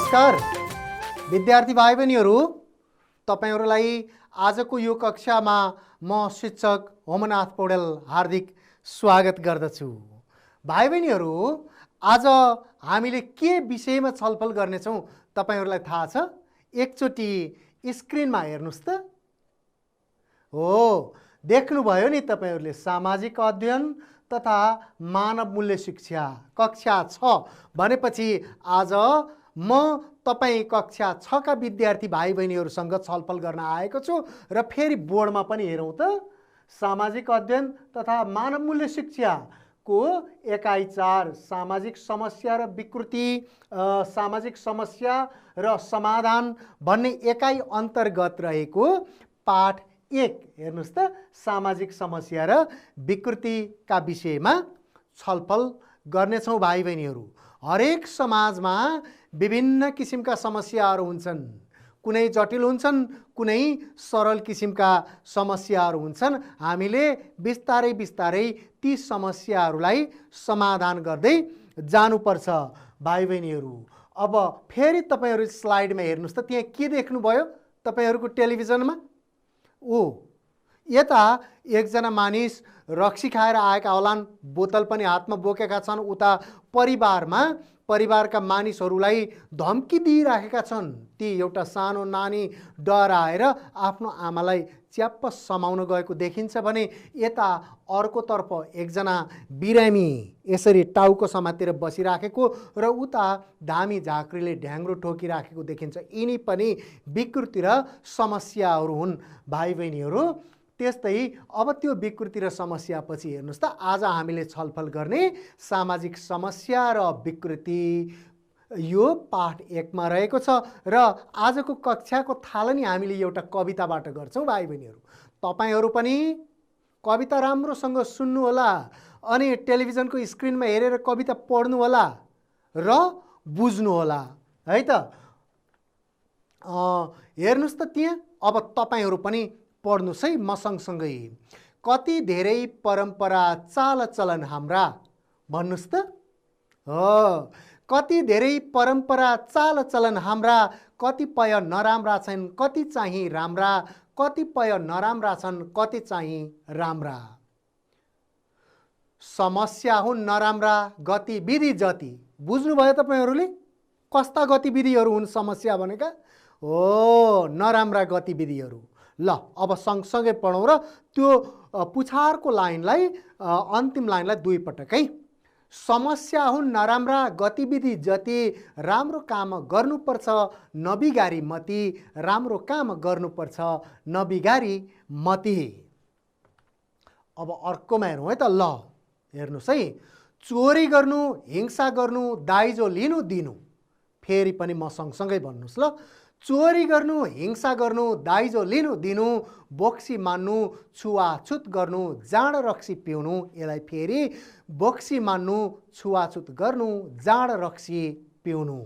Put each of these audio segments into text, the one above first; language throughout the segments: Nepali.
नमस्कार विद्यार्थी भाइ बहिनीहरू, तपाईहरुलाई आजको यो कक्षामा म शिक्षक होमनाथ पौडेल हार्दिक स्वागत गर्दछु। भाइ बहिनीहरू, आज हामीले के विषयमा छलफल गर्नेछौं तपाईहरुलाई थाहा छ? एकचोटी स्क्रिनमा हेर्नुस् त। हो, देख्नुभयो नि तपाईहरुले, सामाजिक अध्ययन तथा मानव मूल्य शिक्षा कक्षा 6 भनेपछि आज म तपाई कक्षा 6 का विद्यार्थी भाइ बहिनीहरुसँग छलफल गर्न आएको छु र फेरि बोर्डमा पनि हेरौं त। सामाजिक अध्ययन तथा मानव मूल्य शिक्षा को एकाइ 4 सामाजिक समस्या र विकृति, सामाजिक समस्या र समाधान भन्ने एकाइ अन्तर्गत रहेको पाठ 1 हेर्नुस् त, सामाजिक समस्या र विकृतिका विषयमा छलफल गर्नेछौं भाइ बहिनीहरू। हरेक समाजमा विभिन्न किसिमका समस्याहरू हुन्छन्, कुनै जटिल हुन्छन्, कुनै सरल किसिमका समस्याहरू हुन्छन्। हामीले बिस्तारै बिस्तारै ती समस्याहरूलाई समाधान गर्दै जानुपर्छ भाइ बहिनीहरू। अब फेरि तपाईहरु स्लाइडमा हेर्नुस् त, त्यहाँ के देख्नुभयो तपाईहरुको टेलिभिजनमा? यता एकजना मानिस रक्सी खाएर आएका होलान्, बोतल पनि हातमा बोकेका छन्। उता परिवारका मानिसहरूलाई धम्की दिइराखेका छन्। ती एउटा सानो नानी डराएर आफ्नो आमालाई च्याप्प समाउन गएको देखिन्छ भने यता अर्कोतर्फ एकजना बिरामी यसरी टाउको समातेर बसिराखेको र उता धामी झाँक्रीले ढ्याङ्ग्रो ठोकिराखेको देखिन्छ। यिनी पनि विकृति र समस्याहरू हुन् भाइ बहिनीहरू। त्यस्तै अब त्यो विकृति र समस्या पछि हेर्नुस् त, आज हामीले छलफल गर्ने सामाजिक समस्या र विकृति यो पाठ 1 मा रहेको छ र आजको कक्षाको थालनी हामीले एउटा कविताबाट गर्छौं भाइ बहिनीहरू। तपाईहरु पनि कविता राम्रोसँग सुन्नु होला अनि टेलिभिजनको स्क्रिनमा हेरेर कविता पढ्नु होला र बुझ्नु होला है त। हेर्नुस् त, त्यहाँ अब तपाईहरु पनि पढ्नुस् है म सँगसँगै। कति धेरै परम्परा चालचलन हाम्रा, भन्नुस् त। कति धेरै परम्परा चालचलन हाम्रा, कतिपय नराम्रा छन् कति चाहिँ राम्रा, कतिपय नराम्रा छन् कति चाहिँ राम्रा। समस्या हुन् नराम्रा गतिविधि जति। बुझ्नुभयो तपाईहरुले? कस्ता गतिविधिहरू हुन् समस्या भनेका? नराम्रा गतिविधिहरू। ल, अब सँगसँगै पढौँ र त्यो पुछारको लाइनलाई, अन्तिम लाइनलाई दुई पटकै। समस्या हुन् नराम्रा गतिविधि जति, राम्रो काम गर्नुपर्छ नबिगारी मती, राम्रो काम गर्नुपर्छ नबिगारी मती। अब अर्कोमा हेरौँ है त। ल हेर्नुस् है, चोरी गर्नु, हिंसा गर्नु, दाइजो लिनु दिनु। फेरि पनि म सँगसँगै भन्नुस् ल। चोरी गर्नु, हिंसा गर्नु, दाइजो लिनु दिनु, बोक्सी मान्नु, छुवाछुत गर्नु, जाँड रक्सी पिउनु। यसलाई फेरि, बोक्सी मान्नु, छुवाछुत गर्नु, जाँड रक्सी पिउनु।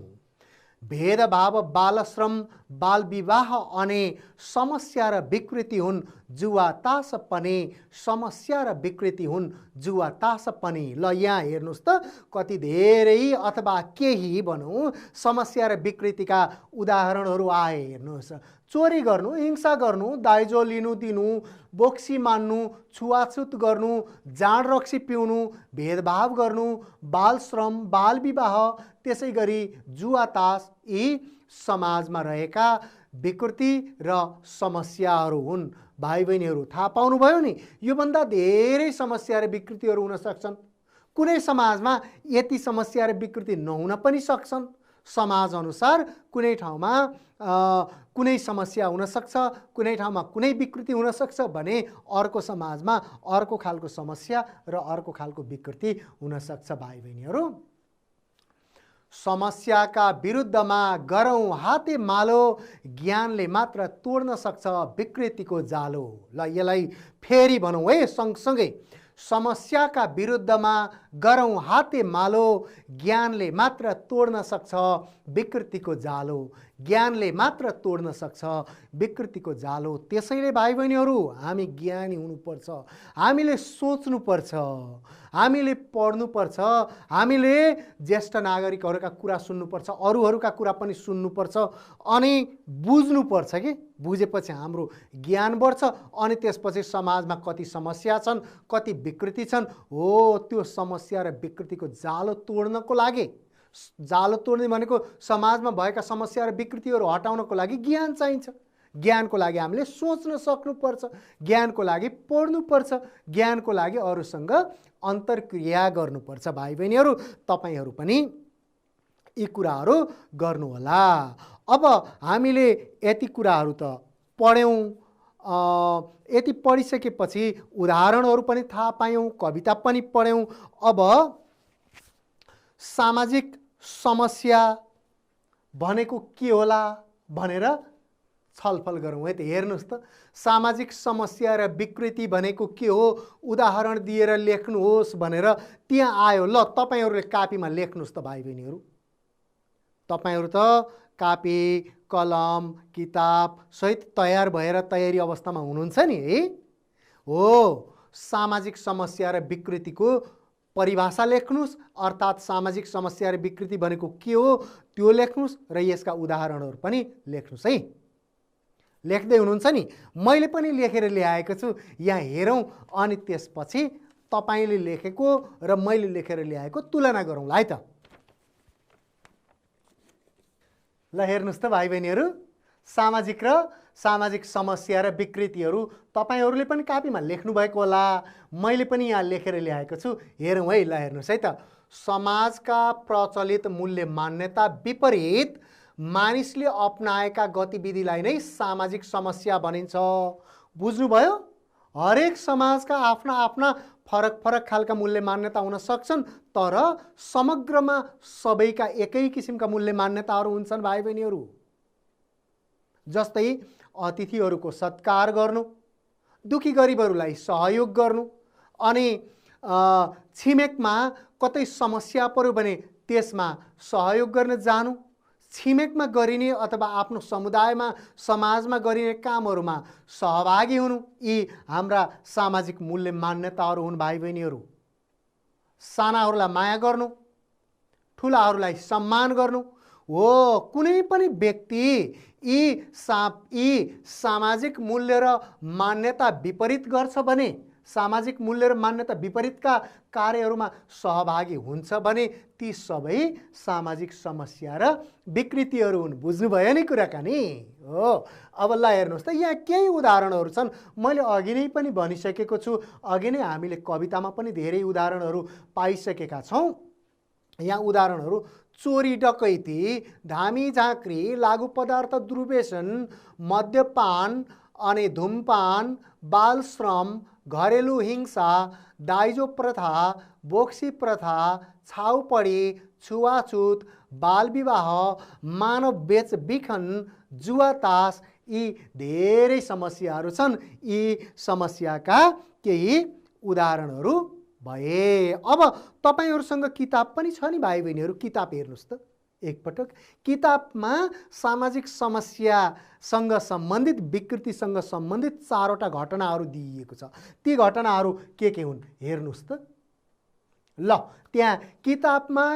भेदभाव, बालश्रम, बाल विवाह अनि समस्या र विकृति हुन् जुवा तास पनि, समस्या र विकृति हुन् जुवा तास पनि। ल यहाँ हेर्नुस् त, कति धेरै अथवा केही भनौँ समस्या र विकृतिका उदाहरणहरू आए। हेर्नुहोस्, चोरी गर्नु, हिंसा गर्नु, दाइजो लिनु दिनु, बोक्सी मान्नु, छुवाछुत गर्नु, जाँड रक्सी पिउनु, भेदभाव गर्नु, बाल श्रम, बाल विवाह, त्यसै गरी जुवा तास, यी समाजमा रहेका विकृति र समस्याहरू हुन्। भाइ बहिनीहरू थाहा पाउनुभयो नि, योभन्दा धेरै समस्या र विकृतिहरू हुन सक्छन्। कुनै समाजमा यति समस्या र विकृति नहुन पनि सक्छन्। समाज अनुसार कुनै ठाउँमा कुनै समस्या हुन सक्छ, कुनै ठाउँमा कुनै विकृति हुन सक्छ भने अर्को समाजमा अर्को खालको समस्या र अर्को खालको विकृति हुन सक्छ भाइ बहिनीहरू। समस्याका विरुद्धमा गरौँ हाते मालो, ज्ञानले मात्र तोड्न सक्छ विकृतिको जालो। ल यसलाई फेरि भनौँ है सँगसँगै। समस्याका विरुद्धमा गरौँ हाते मालो, ज्ञानले मात्र तोड्न सक्छ विकृतिको जालो ज्ञानले मात्र तोड्न सक्छ, विकृतिको जालो। त्यसैले भाइ बहिनीहरू हामी ज्ञानी हुनुपर्छ, हामीले सोच्नुपर्छ, हामीले पढ्नुपर्छ, हामीले ज्येष्ठ नागरिकहरूका कुरा सुन्नुपर्छ, अरूहरूका कुरा पनि सुन्नुपर्छ अनि बुझ्नुपर्छ कि बुझेपछि हाम्रो ज्ञान बढ्छ अनि त्यसपछि समाजमा कति समस्या छन्, कति विकृति छन्, हो त्यो समस्या र विकृतिको जालो तोड्नको लागि, जालो तोड्ने भनेको समाजमा भएका समस्या र विकृतिहरू हटाउनको लागि ज्ञान चाहिन्छ। ज्ञानको लागि हामीले सोच्न सक्नुपर्छ, ज्ञानको लागि पढ्नुपर्छ, ज्ञानको लागि अरूसँग अन्तर्क्रिया गर्नुपर्छ। भाइ बहिनीहरू तपाईहरू पनि यी कुराहरू गर्नुहोला। अब हामीले यति कुराहरू त पढ्यौँ, यति पढिसकेपछि उदाहरणहरू पनि थाहा पायौँ, कविता पनि पढ्यौँ। अब सामाजिक समस्या भनेको के होला भनेर छलफल गरौँ है त। हेर्नुहोस् त, सामाजिक समस्या र विकृति भनेको के हो उदाहरण दिएर लेख्नुहोस् भनेर त्यहाँ आयो। ल तपाईहरूले कापीमा लेख्नुहोस् त भाइ बहिनीहरू, तपाईहरू त कापी कलम किताब सहित तयार भएर तयारी अवस्थामा हुनुहुन्छ नि है। हो, सामाजिक समस्या र विकृतिको परिभाषा लेख्नुहोस्, अर्थात् सामाजिक समस्या र विकृति भनेको के हो त्यो लेख्नुहोस् र यसका उदाहरणहरू पनि लेख्नुहोस् है। लेख्दै हुनुहुन्छ नि, मैले पनि लेखेर ल्याएको छु, यहाँ हेरौँ अनि त्यसपछि तपाईँले लेखेको र मैले लेखेर ल्याएको तुलना गरौँला है त। ल हेर्नुहोस् त भाइ बहिनीहरू, सामाजिक समस्या र विकृतिहरू तपाईहरूले पनि कापीमा लेख्नुभएको होला, मैले पनि यहाँ लेखेर ल्याएको छु। हेरौँ है, ल हेर्नुहोस् है त। समाजका प्रचलित मूल्य मान्यता विपरीत मानिसले अपनाएका गतिविधिलाई नै सामाजिक समस्या भनिन्छ। बुझ्नुभयो? हरेक समाजका आफ्ना आफ्ना फरक फरक खालका मूल्य मान्यता हुन सक्छन्, तर समग्रमा सबैका एकै किसिमका मूल्य मान्यताहरू हुन्छन् भाइ बहिनीहरू। जस्तै अतिथिहरूको सत्कार गर्नु, दुखी गरिबहरूलाई सहयोग गर्नु, अनि छिमेकमा कतै समस्या पर्यो भने त्यसमा सहयोग गर्न जानु, छिमेकमा गरिने अथवा आफ्नो समुदायमा समाजमा गरिने कामहरूमा सहभागी हुनु, यी हाम्रा सामाजिक मूल्य मान्यताहरू हुन् भाइ बहिनीहरू। सानाहरूलाई माया गर्नु, ठुलाहरूलाई सम्मान गर्नु हो। कुनै पनि व्यक्ति यी सामाजिक मूल्य र मान्यता विपरीत गर्छ भने, सामाजिक मूल्य र मान्यता विपरीतका कार्यहरूमा सहभागी हुन्छ भने ती सबै सामाजिक समस्या र विकृतिहरू हुन्। बुझ्नुभयो नि कुराकानी हो। अब ल हेर्नुहोस् त, यहाँ केही उदाहरणहरू छन्, मैले अघि नै पनि भनिसकेको छु, अघि नै हामीले कवितामा पनि धेरै उदाहरणहरू पाइसकेका छौँ। यहाँ उदाहरणहरू चोरी डकैती, धामी झाँक्री, लागु पदार्थ दुर्व्यसन, मद्यपान अनि धूमपान, बाल श्रम, घरेलु हिंसा, दाइजो प्रथा, बोक्सी प्रथा, छाउपडी, छुवाछुत, बाल विवाह, मानव बेचबिखन, जुवातास, यी धेरै समस्याहरू छन्। यी समस्याका केही उदाहरणहरू भए। अब तपाईहरूसँग किताब पनि छ नि भाइ बहिनीहरू, किताब हेर्नुहोस् त एकपटक। किताबमा सामाजिक समस्यासँग सम्बन्धित, विकृतिसँग सम्बन्धित 4वटा घटनाहरू दिइएको छ। ती घटनाहरू के हुन् हेर्नुहोस् त। ल त्यहाँ किताबमा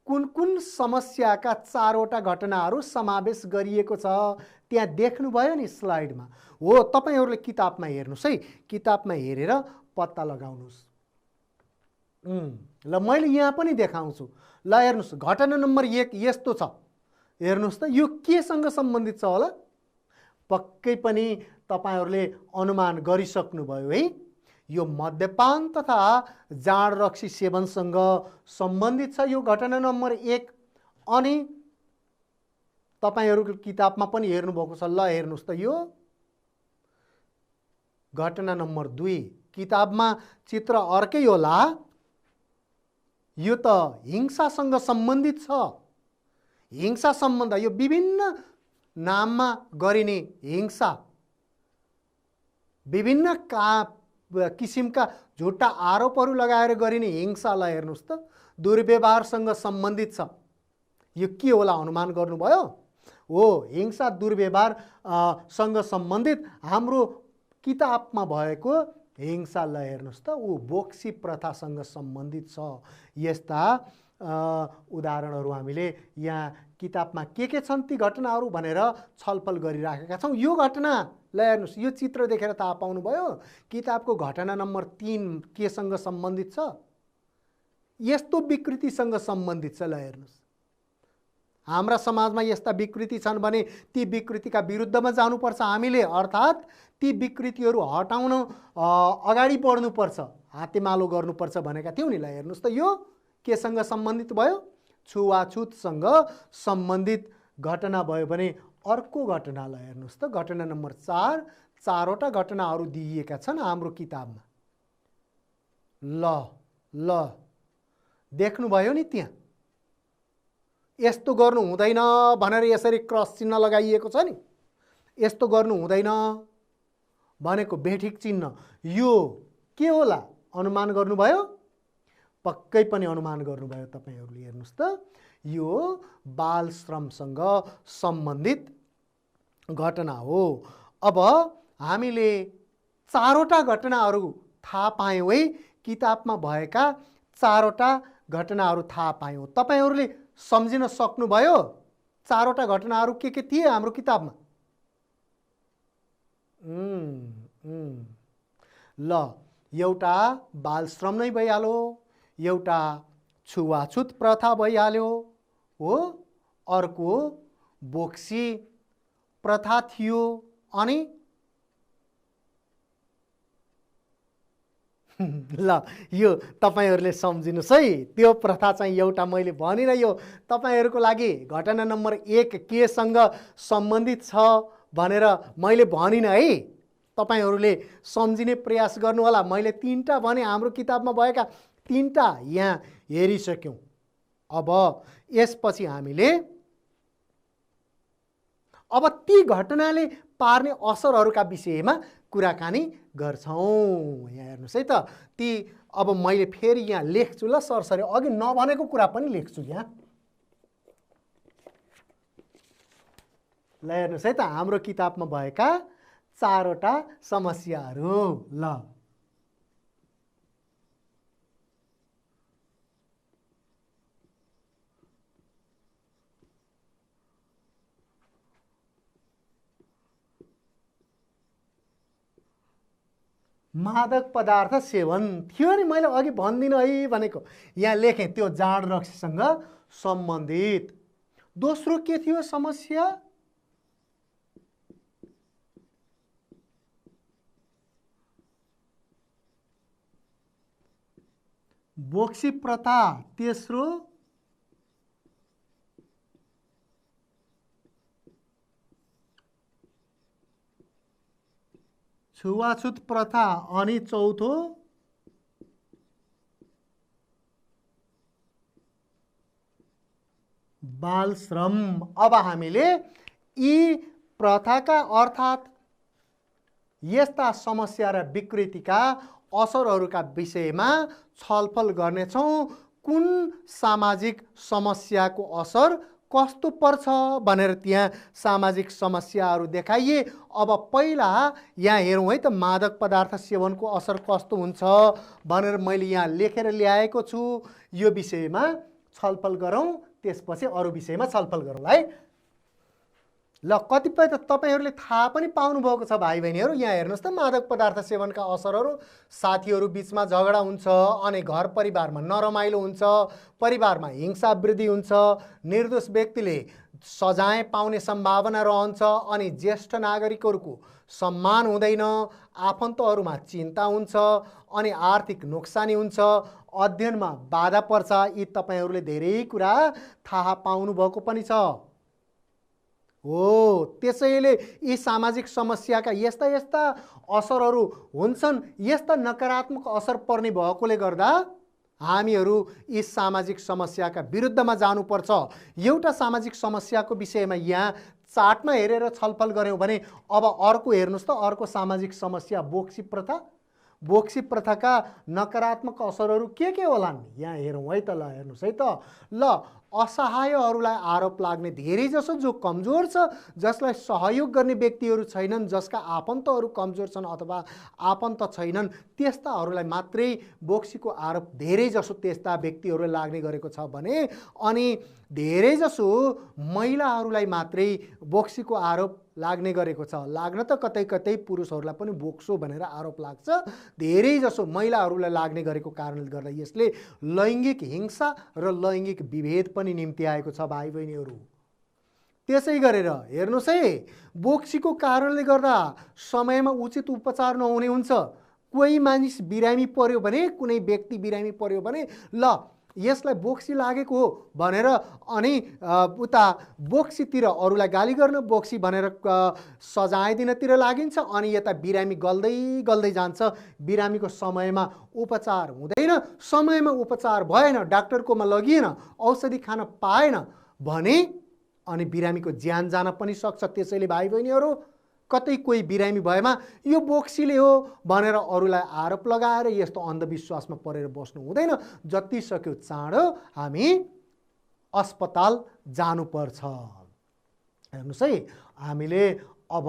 कुन कुन समस्याका 4वटा घटनाहरू समावेश गरिएको छ त्यहाँ देख्नुभयो नि स्लाइडमा। हो, तपाईहरूले किताबमा हेर्नुहोस् है, किताबमा हेरेर पत्ता लगाउनुहोस्। ल मैले यहाँ पनि देखाउँछु। ल हेर्नुहोस्, घटना नम्बर 1 यस्तो छ। हेर्नुहोस् त, यो केसँग सम्बन्धित छ होला? पक्कै पनि तपाईहरूले अनुमान गरिसक्नुभयो है। यो मद्यपान तथा जाँड रक्सी सेवनसँग सम्बन्धित छ यो घटना नम्बर 1। अनि तपाईहरूको किताबमा पनि हेर्नुभएको छ। ल हेर्नुहोस् त, यो घटना नम्बर 2। किताबमा चित्र अर्कै होला, यो त हिंसासँग सम्बन्धित छ। हिंसा सम्बन्ध, यो विभिन्न नाममा गरिने हिंसा, विभिन्न किसिमका झुटा आरोपहरू लगाएर गरिने हिंसालाई हेर्नुहोस् त, दुर्व्यवहारसँग सम्बन्धित छ। यो के होला अनुमान गर्नुभयो? हो, हिंसा दुर्व्यवहार सँग सम्बन्धित हाम्रो किताबमा भएको हिंसालाई हेर्नुहोस् त, ऊ बोक्सी प्रथासँग सम्बन्धित छ। यस्ता उदाहरणहरू हामीले यहाँ किताबमा के छन् ती घटनाहरू भनेर छलफल गरिराखेका छौँ। यो घटनालाई हेर्नुहोस्, यो चित्र देखेर थाहा पाउनुभयो किताबको घटना नम्बर 3 केसँग सम्बन्धित छ? यस्तो विकृतिसँग सम्बन्धित छ। ल हेर्नुहोस्, हाम्रा समाजमा यस्ता विकृति छन् भने ती विकृतिका विरुद्धमा जानुपर्छ हामीले, अर्थात् ती विकृतिहरू हटाउन अगाडि बढ्नुपर्छ, हातेमालो गर्नुपर्छ भनेका थियौँ नि। ल हेर्नुहोस् त, यो केसँग सम्बन्धित भयो? छुवाछुतसँग सम्बन्धित घटना भयो भने अर्को घटनालाई हेर्नुहोस् त, घटना नम्बर 4, 4वटा घटनाहरू दिइएका छन् हाम्रो किताबमा। ल देख्नुभयो नि, त्यहाँ यस्तो गर्नु हुँदैन भनेर यसरी क्रस चिन्ह लगाइएको छ नि। यस्तो गर्नु हुँदैन भनेको बेठिक चिन्ह, यो के होला अनुमान गर्नुभयो? पक्कै पनि अनुमान गर्नुभयो तपाईहरूले। हेर्नुहोस् त, यो बाल श्रमसँग सम्बन्धित घटना हो। अब हामीले 4वटा घटनाहरू थाहा पायौँ है, किताबमा भएका 4वटा घटनाहरू थाहा पायौँ। तपाईहरूले सम्झिन सक्नुभयो 4वटा घटनाहरू के थिए हाम्रो किताबमा? ल, एउटा बाल श्रम नै भइहाल्यो, एउटा छुवाछुत प्रथा भइहाल्यो हो, अर्को बोक्सी प्रथा थियो, अनि ल यो तपाईहरूले सम्झिनुहोस् है। त्यो प्रथा चाहिँ एउटा मैले भनिनँ, यो तपाईहरूको लागि घटना नम्बर 1 केसँग सम्बन्धित छ भनेर मैले भनिनँ है। तपाईहरूले सम्झिने प्रयास गर्नु होला। मैले 3टा भने, हाम्रो किताबमा भएका 3टा यहाँ हेरिसक्यौँ। अब यसपछि हामीले अब ती घटनाले पार्ने असरहरूका विषयमा कुराकानी गर्छौँ। यहाँ हेर्नुहोस् है त, ती अब मैले फेरि यहाँ लेख्छु ल, सरसरी अघि नभनेको कुरा पनि लेख्छु यहाँ। ल हेर्नुहोस् है त, हाम्रो किताबमा भएका 4वटा समस्याहरू। ल मादक पदार्थ सेवन थियो नि, मैले अघि भन्दिनँ है भनेको, यहाँ लेखेँ त्यो जाँड रक्सीसँग सम्बन्धित। दोस्रो के थियो समस्या? बोक्सी प्रथा। तेस्रो छुवाछुत प्रथा, अनि चौथो बाल श्रम। अब हामीले यी प्रथाका अर्थात् यस्ता समस्या र विकृतिका असरहरूका विषयमा छलफल गर्नेछौँ। कुन सामाजिक समस्याको असर कस्तो पर्छ भनेर त्यहाँ सामाजिक समस्याहरू देखाइए। अब पहिला यहाँ हेरौँ है त, मादक पदार्थ सेवनको असर कस्तो हुन्छ भनेर मैले यहाँ लेखेर ल्याएको छु। यो विषयमा छलफल गरौँ, त्यसपछि अरू विषयमा छलफल गरौँ है। ल कतिपय त तपाईहरूले थाहा पनि पाउनुभएको छ भाइ बहिनीहरू। यहाँ हेर्नुहोस् त, मादक पदार्थ सेवनका असरहरू, साथीहरू बिचमा झगडा हुन्छ, अनि घर परिवारमा नरमाइलो हुन्छ, परिवारमा हिंसा वृद्धि हुन्छ, निर्दोष व्यक्तिले सजाय पाउने सम्भावना रहन्छ, अनि ज्येष्ठ नागरिकहरूको सम्मान हुँदैन, आफन्तहरूमा चिन्ता हुन्छ, अनि आर्थिक नोक्सानी हुन्छ, अध्ययनमा बाधा पर्छ। यी तपाईहरूले धेरै कुरा थाहा पाउनुभएको पनि छ हो। त्यसैले यी सामाजिक समस्याका यस्ता यस्ता असरहरू हुन्छन्। यस्ता नकारात्मक असर पर्ने भएकोले गर्दा हामीहरू यी सामाजिक समस्याका विरुद्धमा जानुपर्छ। एउटा सामाजिक समस्याको विषयमा यहाँ चार्टमा हेरेर छलफल गऱ्यौँ भने अब अर्को हेर्नुहोस् त, अर्को सामाजिक समस्या बोक्सी प्रथा। बोक्सी प्रथाका नकारात्मक असरहरू के होलान् यहाँ हेरौँ है त। ल हेर्नुहोस् है त, ल असहायहरूलाई आरोप लाग्ने, धेरैजसो जो कमजोर छ, जसलाई सहयोग गर्ने व्यक्तिहरू छैनन्, जसका आफन्तहरू कमजोर छन् अथवा आफन्त छैनन्, त्यस्ताहरूलाई मात्रै बोक्सीको आरोप धेरैजसो त्यस्ता व्यक्तिहरूलाई लाग्ने गरेको छ भने अनि धेरैजसो महिलाहरूलाई मात्रै बोक्सीको आरोप लाग्ने गरेको छ। लाग्न त कतै कतै पुरुषहरूलाई पनि बोक्सो भनेर आरोप लाग्छ, धेरैजसो महिलाहरूलाई लाग्ने गरेको कारणले गर्दा यसले लैङ्गिक हिंसा र लैङ्गिक विभेद पनि निम्ति आएको छ भाइ बहिनीहरू। त्यसै गरेर हेर्नुहोस् है, बोक्सीको कारणले गर्दा समयमा उचित उपचार नहुने हुन्छ। कोही मानिस बिरामी पर्यो भने, कुनै व्यक्ति बिरामी पर्यो भने ल यसलाई बोक्सी लागेको हो भनेर अनि उता बोक्सीतिर अरूलाई गाली गर्न, बोक्सी भनेर सजाय दिनतिर लागिन्छ अनि यता बिरामी गल्दै गल्दै जान्छ। बिरामीको समयमा उपचार हुँदैन, समयमा उपचार भएन, डाक्टरकोमा लगिएन, औषधि खान पाएन भने अनि बिरामीको ज्यान जान पनि सक्छ। त्यसैले भाइ बहिनीहरू, कतै कोही बिरामी भएमा यो बोक्सीले हो भनेर अरूलाई आरोप लगाएर यस्तो अन्धविश्वासमा परेर बस्नु हुँदैन। जति सक्यो चाँडो हामी अस्पताल जानुपर्छ। हेर्नुहोस् है, हामीले अब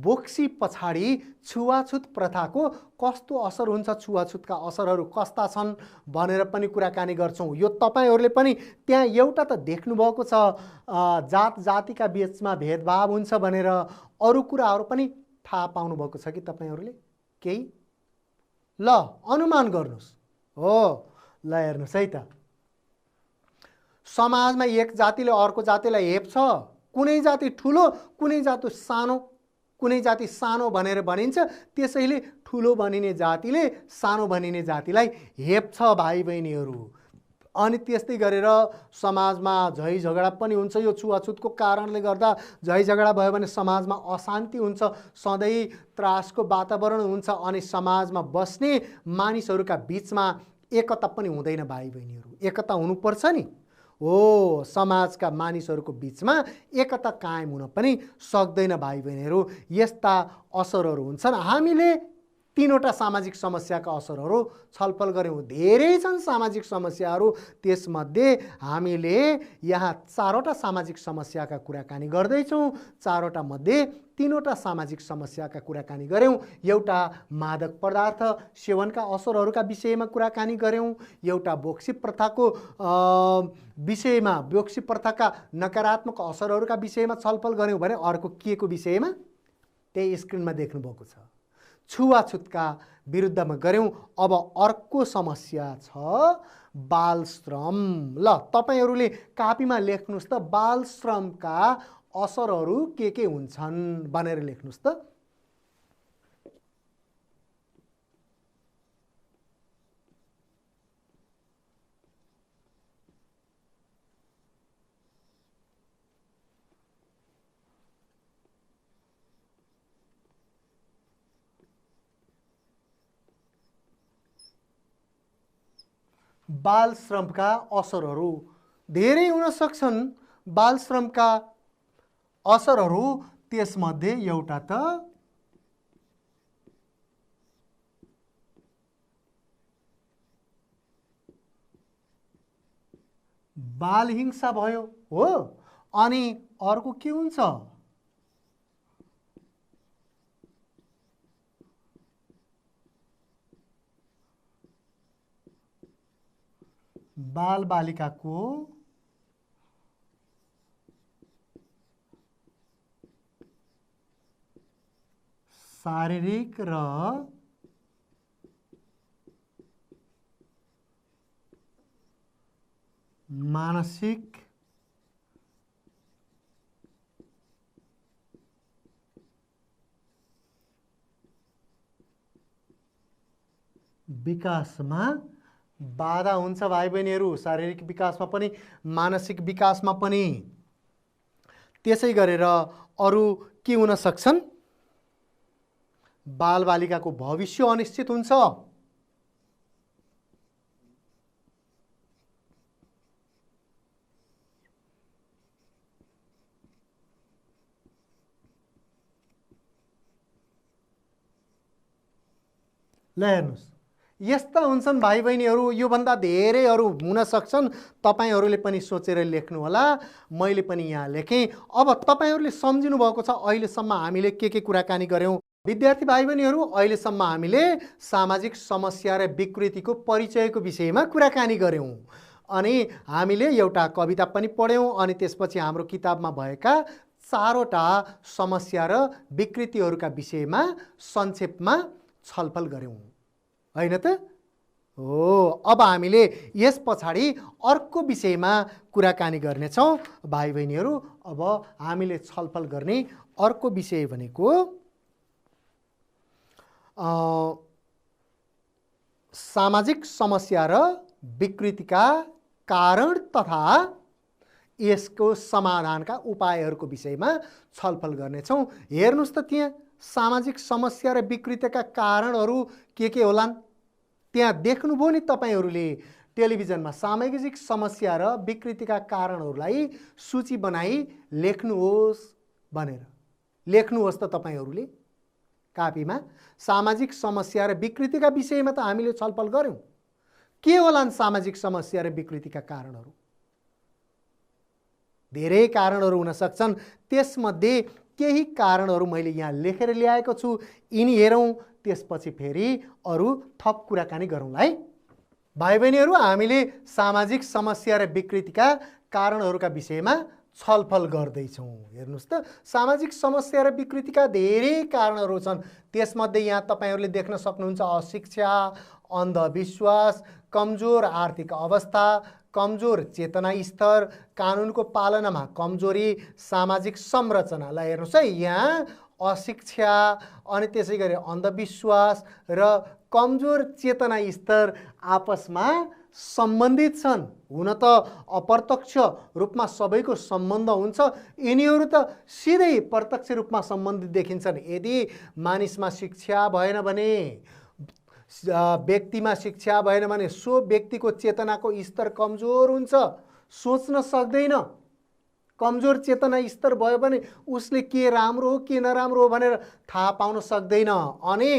बोक्सी पछाडि छुवाछुत प्रथाको कस्तो असर हुन्छ, छुवाछुतका असरहरू कस्ता छन् भनेर पनि कुराकानी गर्छौँ। यो तपाईँहरूले पनि त्यहाँ एउटा त देख्नुभएको छ, जात जातिका बिचमा भेदभाव हुन्छ भनेर, अरू कुराहरू पनि थाहा पाउनुभएको छ कि तपाईँहरूले केही? ल अनुमान गर्नुहोस्। हो ल हेर्नुहोस् है त, समाजमा एक जातिले अर्को जातिलाई हेप्छ। कुनै जाति ठुलो, कुनै जाति सानो, कुनै जाति सानो भनेर भनिन्छ, त्यसैले ठुलो भनिने जातिले सानो भनिने जातिलाई हेप्छ भाइ बहिनीहरू। अनि त्यस्तै गरेर समाजमा झै झगडा पनि हुन्छ। यो छुवाछुतको कारणले गर्दा झै झगडा भयो भने समाजमा अशान्ति हुन्छ, सधैँ त्रासको वातावरण हुन्छ अनि समाजमा बस्ने मानिसहरूका बिचमा एकता पनि हुँदैन भाइ बहिनीहरू। एकता हुनुपर्छ नि, हो समाजका मानिसहरूको बिचमा एकता कायम हुन पनि सक्दैन भाइ बहिनीहरू। यस्ता असरहरू हुन्छन्। हामीले तीनवटा सामाजिक समस्याका असरहरू छलफल गऱ्यौँ। धेरै छन् सामाजिक समस्याहरू, त्यसमध्ये हामीले यहाँ चारवटा सामाजिक समस्याका कुराकानी गर्दैछौँ। चारवटा मध्ये तीनवटा सामाजिक समस्याका कुराकानी गऱ्यौँ। एउटा मादक पदार्थ सेवनका असरहरूका विषयमा कुराकानी गऱ्यौँ, एउटा बोक्सी प्रथाको विषयमा, बोक्सी प्रथाका नकारात्मक असरहरूका विषयमा छलफल गऱ्यौँ भने अर्को के को विषयमा, त्यही स्क्रिनमा देख्नुभएको छ, छुवाछुतका विरुद्धमा गऱ्यौँ। अब अर्को समस्या छ बाल श्रम। ल तपाईँहरूले कापीमा लेख्नुहोस् त, बाल श्रमका असरहरू के हुन्छन् भनेर लेख्नुहोस् त। बाल श्रमका असरहरू धेरै हुन सक्छन्। बाल श्रमका असरहरू त्यसमध्ये एउटा त बाल हिंसा भयो, हो, अनि अर्को के हुन्छ, बाल बालिकाको शारीरिक र मानसिक विकासमा बाधा हुन्छ भाइ बहिनीहरू, शारीरिक विकासमा पनि मानसिक विकासमा पनि। त्यसै गरेर अरू के हुन सक्छन्, बालबालिकाको भविष्य अनिश्चित हुन्छ। ल हेर्नुहोस्, यस्ता हुन्छन् भाइ बहिनीहरू, योभन्दा धेरैहरू हुन सक्छन्। तपाईहरूले पनि सोचेर लेख्नु होला, मैले पनि यहाँ लेखेँ। अब तपाईहरूले सम्झिनु भएको छ अहिलेसम्म हामीले के कुराकानी गऱ्यौँ। विद्यार्थी भाइ बहिनीहरू, अहिलेसम्म हामीले सामाजिक समस्या र विकृतिको परिचयको विषयमा कुराकानी गऱ्यौँ अनि हामीले एउटा कविता पनि पढ्यौँ अनि त्यसपछि हाम्रो किताबमा भएका 4वटा समस्या र विकृतिहरूका विषयमा संक्षेपमा छलफल गऱ्यौँ, हैन त? हो, अब हामीले यस पछाडि अर्को विषयमा कुराकानी गर्नेछौँ भाइ बहिनीहरू। अब हामीले छलफल गर्ने अर्को विषय भनेको सामाजिक समस्या र विकृतिका कारण तथा यसको समाधानका उपायहरूको विषयमा छलफल गर्नेछौँ। हेर्नुस् त त्यहाँ सामाजिक समस्या र विकृतिका कारणहरू के होलान्? त्यहाँ देख्नुभयो नि तपाईहरूले टेलिभिजनमा सामाजिक समस्या र विकृतिका कारणहरूलाई सूची बनाई लेख्नुहोस् भनेर। लेख्नुहोस् त तपाईहरूले कापीमा। सामाजिक समस्या र विकृतिका विषयमा त हामीले छलफल गऱ्यौँ। के होलान् सामाजिक समस्या र विकृतिका कारणहरू? धेरै कारणहरू हुन सक्छन्, त्यसमध्ये केही कारणहरू मैले यहाँ लेखेर ल्याएको छु, यिनी हेरौँ, त्यसपछि फेरि अरू थप कुराकानी गरौँला है। भाइ बहिनीहरू, हामीले सामाजिक समस्या र विकृतिका कारणहरूका विषयमा छलफल गर्दैछौँ। हेर्नुस् त, सामाजिक समस्या र विकृतिका धेरै कारणहरू छन्। त्यसमध्ये यहाँ तपाईहरूले देख्न सक्नुहुन्छ अशिक्षा, अन्धविश्वास, कमजोर आर्थिक अवस्था, कमजोर चेतना स्तर, कानुनको पालनामा कमजोरी, सामाजिक संरचना। ल हेर्नुहोस् है, यहाँ अशिक्षा अनि त्यसै गरी अन्धविश्वास र कमजोर चेतना स्तर आपसमा सम्बन्धित छन्। हुन त अप्रत्यक्ष रूपमा सबैको सम्बन्ध हुन्छ, यिनीहरू त सिधै प्रत्यक्ष रूपमा सम्बन्धित देखिन्छन्। यदि मानिसमा शिक्षा भएन भने, व्यक्तिमा शिक्षा भएन भने सो व्यक्तिको चेतनाको स्तर कमजोर हुन्छ, सोच्न सक्दैन। कमजोर चेतना स्तर भयो भने उसले के राम्रो हो के नराम्रो हो भनेर थाहा पाउन सक्दैन अनि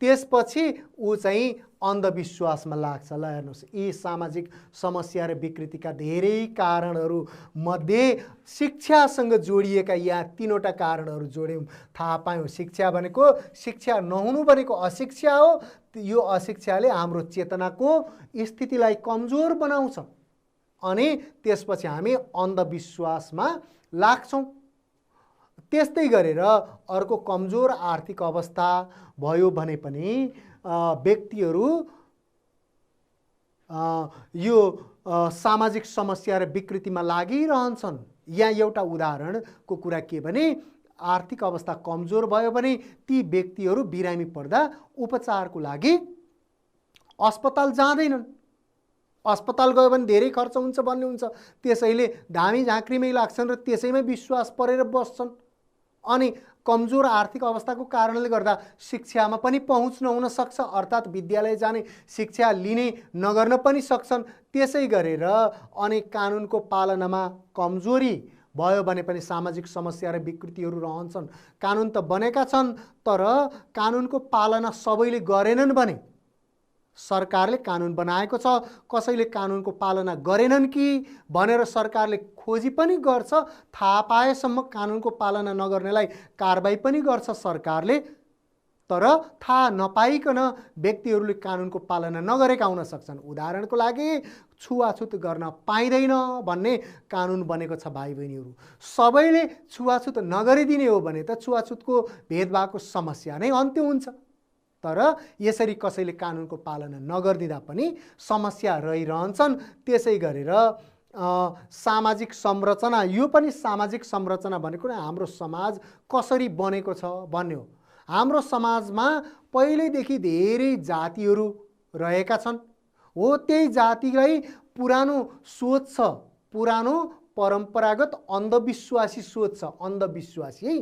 त्यसपछि ऊ चाहिँ अन्धविश्वासमा लाग्छ। ल हेर्नुहोस्, यी सामाजिक समस्या र विकृतिका धेरै कारणहरू मध्ये शिक्षासँग जोडिएका यहाँ 3वटा कारणहरू जोड्यौँ, थाहा पायौँ। शिक्षा भनेको, शिक्षा नहुनु भनेको अशिक्षा हो। यो अशिक्षाले हाम्रो चेतनाको स्थितिलाई कमजोर बनाउँछ अनि त्यसपछि हामी अन्धविश्वासमा लाग्छौँ। त्यस्तै गरेर अर्को कमजोर आर्थिक अवस्था भयो भने पनि व्यक्तिहरू यो सामाजिक समस्या र विकृतिमा लागिरहन्छन्। यहाँ एउटा उदाहरणको कुरा के भने, आर्थिक अवस्था कमजोर भयो भने ती व्यक्तिहरू बिरामी पर्दा उपचारको लागि अस्पताल जाँदैनन्। अस्पताल गयो भने धेरै खर्च हुन्छ भन्ने हुन्छ, त्यसैले धामी झाँक्रीमै लाग्छन् र त्यसैमै विश्वास परेर बस्छन्। अनि कमजोर आर्थिक अवस्थाको कारणले गर्दा शिक्षामा पनि पहुँच नहुन सक्छ, अर्थात् विद्यालय जाने शिक्षा लिने नगर्न पनि सक्छन्। त्यसै गरेर अनि कानुनको पालनामा कमजोरी भयो भने पनि सामाजिक समस्या र विकृतिहरू रहन्छन्। कानुन त बनेका छन् तर कानुनको पालना सबैले गरेनन् भने, सरकारले कानुन बनाएको छ, कसैले कानुनको पालना गरेनन् कि भनेर सरकारले खोजी पनि गर्छ, थाहा पाएसम्म कानुनको पालना नगर्नेलाई कारबाही पनि गर्छ सरकारले। तर थाहा नपाइकन व्यक्तिहरूले कानुनको पालना नगरेका हुन सक्छन्। उदाहरणको लागि छुवाछुत गर्न पाइँदैन भन्ने कानुन बनेको छ भाइ बहिनीहरू। सबैले छुवाछुत नगरिदिने हो भने त छुवाछुतको भेदभावको समस्या नै अन्त्य हुन्छ। तर यसरी कसैले कानुनको पालना नगरिदिँदा पनि समस्या रहिरहन्छन्। त्यसै गरेर सामाजिक संरचना, यो पनि सामाजिक संरचना भनेको हाम्रो समाज कसरी बनेको छ भन्ने हो। हाम्रो समाजमा पहिल्यैदेखि धेरै जातिहरू रहेका छन्। हो, त्यही जातिलाई पुरानो सोच छ, पुरानो परम्परागत अन्धविश्वासी सोच छ। अन्धविश्वासी है,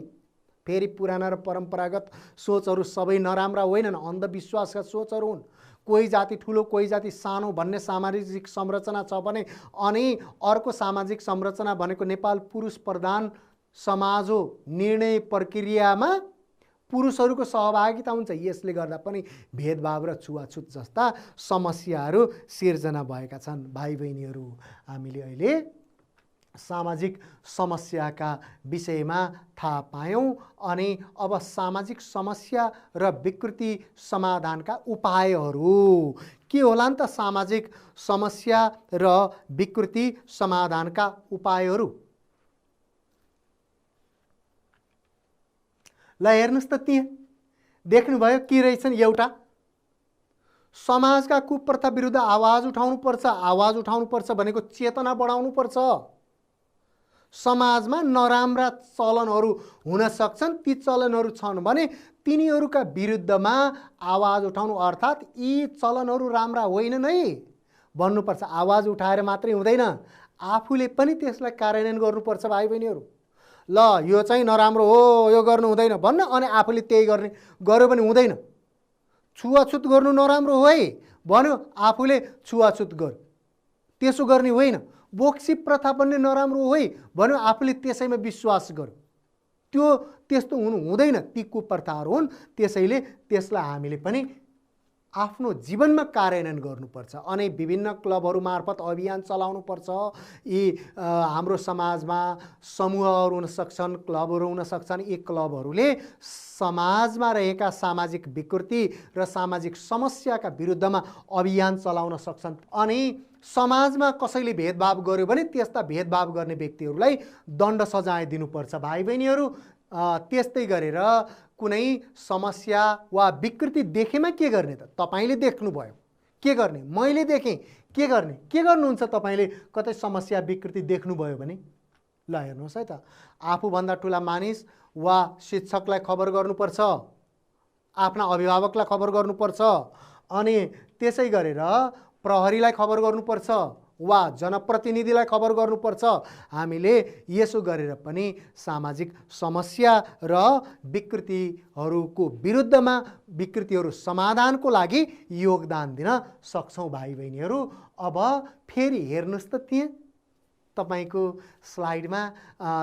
फेरि पुराना र परम्परागत सोचहरू सबै नराम्रा होइनन्, अन्धविश्वासका सोचहरू हुन्। कोही जाति ठुलो कोही जाति सानो भन्ने सामाजिक संरचना छ भने अनि अर्को सामाजिक संरचना भनेको नेपाल पुरुष प्रधान समाज हो। निर्णय प्रक्रियामा पुरुषहरूको सहभागिता हुन्छ। यसले गर्दा पनि भेदभाव र छुवाछुत जस्ता समस्याहरू सिर्जना भएका छन्। भाइ बहिनीहरू, हामीले अहिले सामाजिक समस्याका विषयमा थाहा पायौँ अनि अब सामाजिक समस्या र विकृति समाधानका उपायहरू के होलान् त? सामाजिक समस्या र विकृति समाधानका उपायहरू ल हेर्नुस् त, त्यहाँ देख्नुभयो के रहेछन्? एउटा, समाजका कुप्रथा विरुद्ध आवाज उठाउनुपर्छ। आवाज उठाउनुपर्छ भनेको चेतना बढाउनुपर्छ। समाजमा नराम्रा चलनहरू हुन सक्छन्, ती चलनहरू छन् भने तिनीहरूका विरुद्धमा आवाज उठाउनु, अर्थात् यी चलनहरू राम्रा होइनन् है भन्नुपर्छ। आवाज उठाएर मात्रै हुँदैन, आफूले पनि त्यसलाई कार्यान्वयन गर्नुपर्छ। भाइ बहिनीहरू, ल यो चाहिँ नराम्रो हो, यो गर्नु हुँदैन भन्न अनि आफूले त्यही गर्यो भने हुँदैन। छुवाछुत गर्नु नराम्रो हो है भन्यो, आफूले छुवाछुत गर्यो, त्यसो गर्ने होइन। बोक्सी प्रथा पनि नराम्रो हो है भन्यो, आफूले त्यसैमा विश्वास गर्यो, त्यस्तो हुनु हुँदैन। ती कुप्रथाहरू हुन्, त्यसैले त्यसलाई हामीले पनि आफ्नो जीवनमा कार्यान्वयन गर्नुपर्छ। अनि विभिन्न क्लबहरू मार्फत अभियान चलाउनुपर्छ। यी हाम्रो समाजमा समूहहरू हुन सक्छन्, क्लबहरू हुन सक्छन्। यी क्लबहरूले समाजमा रहेका सामाजिक विकृति र सामाजिक समस्याका विरुद्धमा अभियान चलाउन सक्छन्। अनि समाजमा कसैले भेदभाव गर्यो भने त्यस्ता भेदभाव गर्ने व्यक्तिहरूलाई दण्ड सजाय दिनुपर्छ। भाइ बहिनीहरू, त्यस्तै गरेर कुनै समस्या वा विकृति देखेमा के गर्ने त? तपाईले देख्नुभयो, के गर्ने? मैले देखेँ, के गर्ने? के गर्नुहुन्छ तपाईले? कतै समस्या विकृति देख्नुभयो भने ल हेर्नुहोस् है त, आफूभन्दा ठुला मानिस वा शिक्षकलाई खबर गर्नुपर्छ, आफ्ना अभिभावकलाई खबर गर्नुपर्छ, अनि त्यसै गरेर प्रहरीलाई खबर गर्नुपर्छ वा जनप्रतिनिधिलाई खबर गर्नुपर्छ। हामीले यसो गरेर पनि सामाजिक समस्या र विकृतिहरूको विरुद्धमा, विकृतिहरू समाधानको लागि योगदान दिन सक्छौँ। भाइ बहिनीहरू, अब फेरि हेर्नुहोस् त, त्यहाँ तपाईको स्लाइडमा,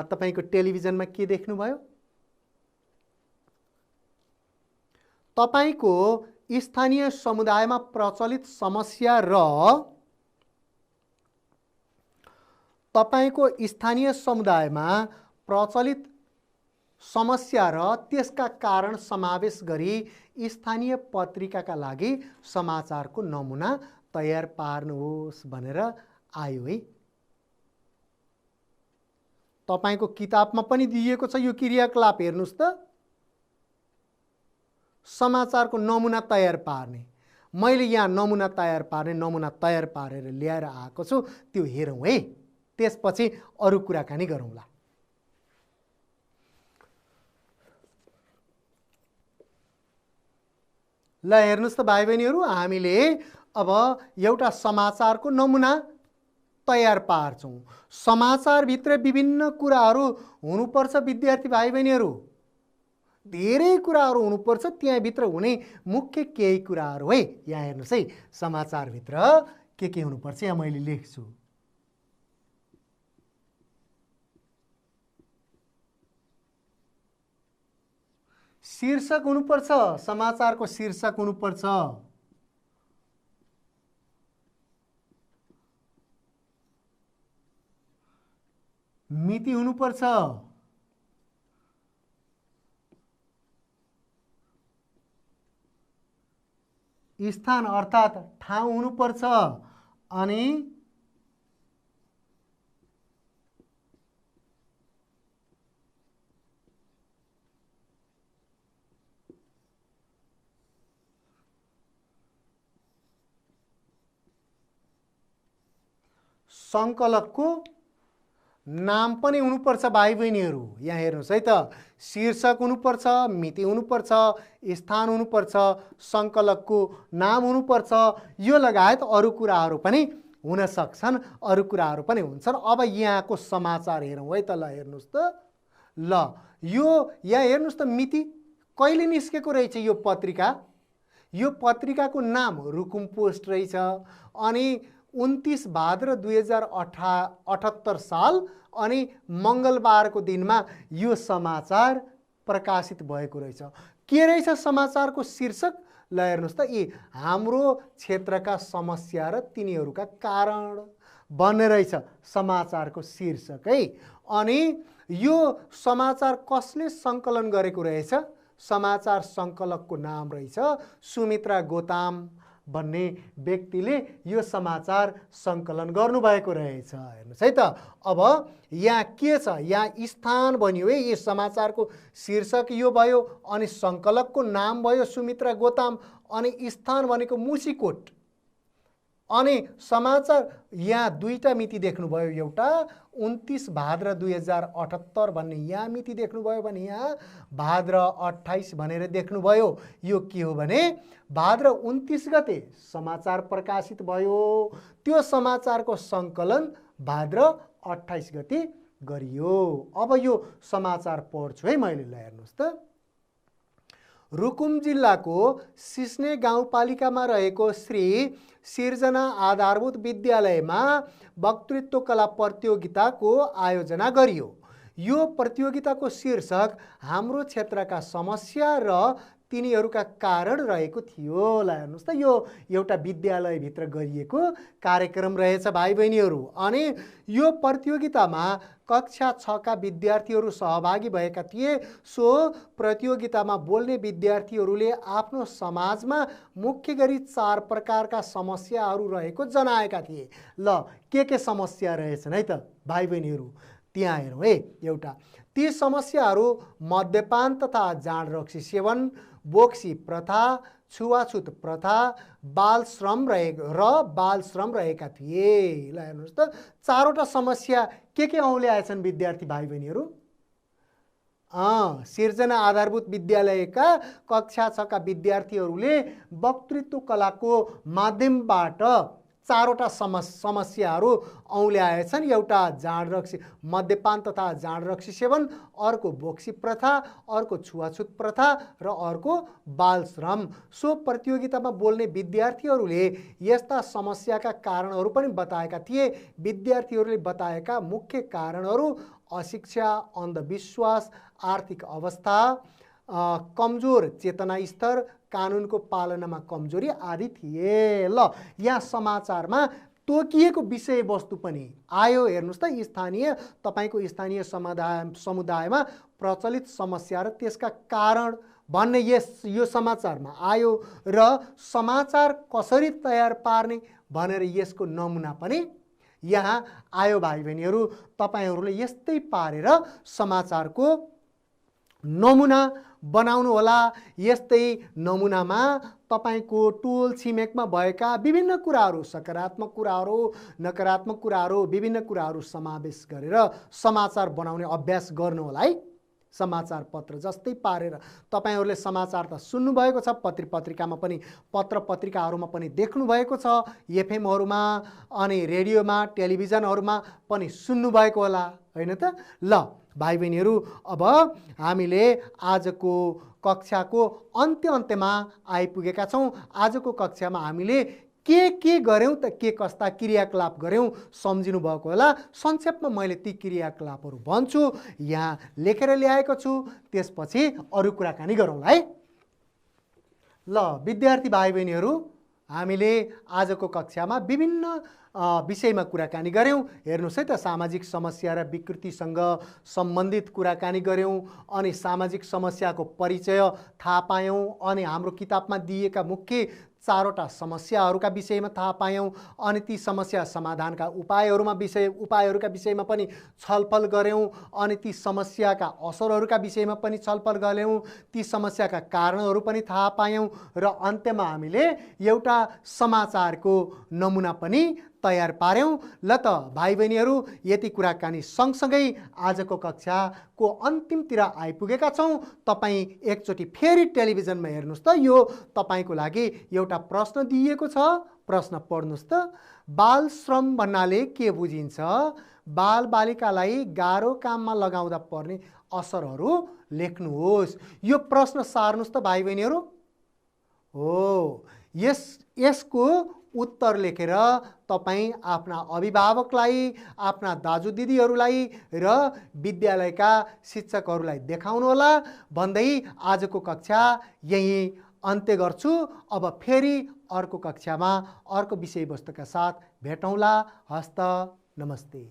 तपाईको टेलिभिजनमा के देख्नुभयो? तपाईको स्थानीय समुदायमा प्रचलित समस्या र तपाईको स्थानीय समुदायमा प्रचलित समस्या र त्यसका कारण समावेश गरी स्थानीय पत्रिकाका लागि समाचारको नमुना तयार पार्नुहोस् भनेर आयो है। तपाईको किताबमा पनि दिएको छ यो क्रियाकलाप। हेर्नुस् त, समाचारको नमुना तयार पार्ने। मैले यहाँ नमुना तयार पार्ने, नमुना तयार पारेर ल्याएर आएको छु, त्यो हेरौँ है, त्यसपछि अरू कुराकानी गरौँला। ल हेर्नुस् त भाइ बहिनीहरू, हामीले अब एउटा समाचारको नमुना तयार पार्छौँ। समाचारभित्र विभिन्न कुराहरू हुनुपर्छ विद्यार्थी भाइ बहिनीहरू, धेरै कुराहरू हुनुपर्छ। त्यहाँभित्र हुने मुख्य केही कुराहरू है, यहाँ हेर्नुहोस् है, समाचारभित्र के हुनुपर्छ यहाँ मैले लेख्छु। शीर्षक हुनुपर्छ, समाचारको शीर्षक हुनुपर्छ। मिति हुनुपर्छ। स्थान अर्थात् ठाउँ हुनुपर्छ। अनि संकलकको नाम पनि हुनुपर्छ। भाइ बहिनीहरू, यहाँ हेर्नुहोस् है त, शीर्षक हुनुपर्छ, मिति हुनुपर्छ, स्थान हुनुपर्छ, संकलकको नाम हुनुपर्छ। यो लगायत अरू कुराहरू पनि हुन सक्छन्, अरू कुराहरू पनि हुन्छन्। अब यहाँको समाचार हेरौँ है त। ल हेर्नुहोस् त, ल यो यहाँ हेर्नुहोस् त, मिति कहिले निस्केको रहेछ यो पत्रिका? यो पत्रिकाको नाम रुकुम पोस्ट रहेछ। अनि 29 भाद्र 2078 साल अनि मङ्गलबारको दिनमा यो समाचार प्रकाशित भएको रहेछ। के रहेछ समाचारको शीर्षक? ल हेर्नुहोस् त, यी हाम्रो क्षेत्रका समस्या र तिनीहरूका कारण भन्ने रहेछ समाचारको शीर्षक है। अनि यो समाचार कसले सङ्कलन गरेको रहेछ? समाचार सङ्कलकको नाम रहेछ सुमित्रा गोताम भन्ने व्यक्तिले यो समाचार सङ्कलन गर्नुभएको रहेछ। हेर्नुहोस् है त, अब यहाँ के छ? यहाँ स्थान बन्यो है, यो समाचारको शीर्षक यो भयो, अनि सङ्कलकको नाम भयो सुमित्रा गोताम, अनि स्थान भनेको मुसिकोट, अनि समाचार यहाँ दुईटा मिति देख्नुभयो, एउटा 29 भाद्र 2078 भन्ने यहाँ मिति देख्नुभयो भने यहाँ भाद्र 28 भनेर देख्नुभयो। यो के हो भने भाद्र 29 गते समाचार प्रकाशित भयो, त्यो समाचारको सङ्कलन भाद्र 28 गते गरियो। अब यो समाचार पढ्छु है मैले, ल हेर्नुहोस् त। रुकुम जिल्लाको सिस्ने गाउँपालिकामा रहेको श्री सिर्जना आधारभूत विद्यालयमा वक्तृत्व कला प्रतियोगिताको आयोजना गरियो। यो प्रतियोगिताको शीर्षक हाम्रो क्षेत्रका समस्या र तिनीहरूका कारण रहेको थियो। ल हेर्नुहोस् त, यो एउटा विद्यालयभित्र गरिएको कार्यक्रम रहेछ भाइ बहिनीहरू। अनि यो प्रतियोगितामा कक्षा 6 का विद्यार्थीहरू सहभागी भएका थिए। सो प्रतियोगितामा बोल्ने विद्यार्थीहरूले आफ्नो समाजमा मुख्य गरी 4 प्रकारका समस्याहरू रहेको जनाएका थिए। ल के समस्या रहेछन् है त भाइ बहिनीहरू, त्यहाँ हेरौँ है। एउटा, ती समस्याहरू मद्यपान तथा जाँड रक्सी सेवन, बोक्सी प्रथा, छुवाछुत प्रथा, बाल श्रम रहेका थिए। ल हेर्नुहोस् त, 4वटा समस्या के औल्याएछन् विद्यार्थी भाइ बहिनीहरू? सिर्जना आधारभूत विद्यालयका कक्षा 6 का विद्यार्थीहरूले वक्तृत्व कलाको माध्यमबाट 4वटा समस्याहरू औल्याएछन्। एउटा जाँड रक्सी मद्यपान तथा जाँड रक्सी सेवन, अर्को बोक्सी प्रथा, अर्को छुवाछुत प्रथा र अर्को बाल श्रम। सो प्रतियोगितामा बोल्ने विद्यार्थीहरूले यस्ता समस्याका कारणहरू पनि बताएका थिए। विद्यार्थीहरूले बताएका मुख्य कारणहरू अशिक्षा, अंधविश्वास, आर्थिक अवस्था, कमजोर चेतना स्तर, कानुनको पालनामा कमजोरी आदि थिए। ल यहाँ समाचारमा तोकिएको विषयवस्तु पनि आयो। हेर्नुहोस् त, तपाईको स्थानीय समुदायमा प्रचलित समस्या र त्यसका कारण भन्ने यो समाचारमा आयो र समाचार कसरी तयार पार्ने भनेर यसको नमुना पनि यहाँ आयो। भाइ बहिनीहरू, तपाईहरूले यस्तै पारेर समाचारको नमुना बनाउनु होला। यस्तै नमुनामा तपाईको टोल छिमेकमा भएका विभिन्न कुराहरू, सकारात्मक कुराहरू, नकारात्मक कुराहरू, विभिन्न कुराहरू समावेश गरेर समाचार बनाउने अभ्यास गर्नु होला है। समाचार पत्र जस्तै पारेर तपाईहरूले समाचार त सुन्नुभएको छ, पत्रिकामा पनि, पत्र पत्रिकाहरूमा पनि देख्नुभएको छ, एफएमहरूमा अनि रेडियोमा टेलिभिजनहरूमा पनि सुन्नुभएको होला हैन त। ल भाइ बहिनीहरू, अब हामीले आजको कक्षाको अन्त्यमा आइपुगेका छौँ। आजको कक्षामा हामीले के गर्यौँ त, के कस्ता क्रियाकलाप गर्यौँ सम्झिनु भएको होला। संक्षेपमा मैले ती क्रियाकलापहरू भन्छु, यहाँ लेखेर ल्याएको छु, त्यसपछि अरू कुराकानी गरौँ है। ल विद्यार्थी भाइ बहिनीहरू, हामीले आजको कक्षामा विभिन्न विषयमा कुराकानी गऱ्यौँ। हेर्नुहोस् है त, सामाजिक समस्या र विकृतिसँग सम्बन्धित कुराकानी गऱ्यौँ, अनि सामाजिक समस्याको परिचय थाहा पायौँ, अनि हाम्रो किताबमा दिएका मुख्य 4वटा समस्याहरूका विषयमा थाहा पायौँ, अनि ती समस्या समाधानका उपायहरूका विषयमा पनि छलफल गऱ्यौँ, अनि ती समस्याका असरहरूका विषयमा पनि छलफल गऱ्यौँ, ती समस्याका कारणहरू पनि थाहा पायौँ, र अन्त्यमा हामीले एउटा समाचारको नमुना पनि तयार पार्यौँ। ल त भाइ बहिनीहरू, यति कुराकानी सँगसँगै आजको कक्षाको अन्तिमतिर आइपुगेका छौँ। तपाईँ एकचोटि फेरि टेलिभिजनमा हेर्नुहोस् त, यो तपाईँको लागि एउटा प्रश्न दिएको छ, प्रश्न पढ्नुहोस् त। बाल श्रम भन्नाले के बुझिन्छ? बाल बालिकालाई गाह्रो काममा लगाउँदा पर्ने असरहरू लेख्नुहोस्। यो प्रश्न सार्नुहोस् त भाइ बहिनीहरू। हो, यसको उत्तर लेखेर तपाईँ आफ्ना अभिभावकलाई, आफ्ना दाजु दिदीहरूलाई र विद्यालयका शिक्षकहरूलाई देखाउनुहोला भन्दै आजको कक्षा यही अन्त्य गर्छु। अब फेरि अर्को कक्षामा अर्को विषयवस्तुका साथ भेटौँला। हस्त नमस्ते।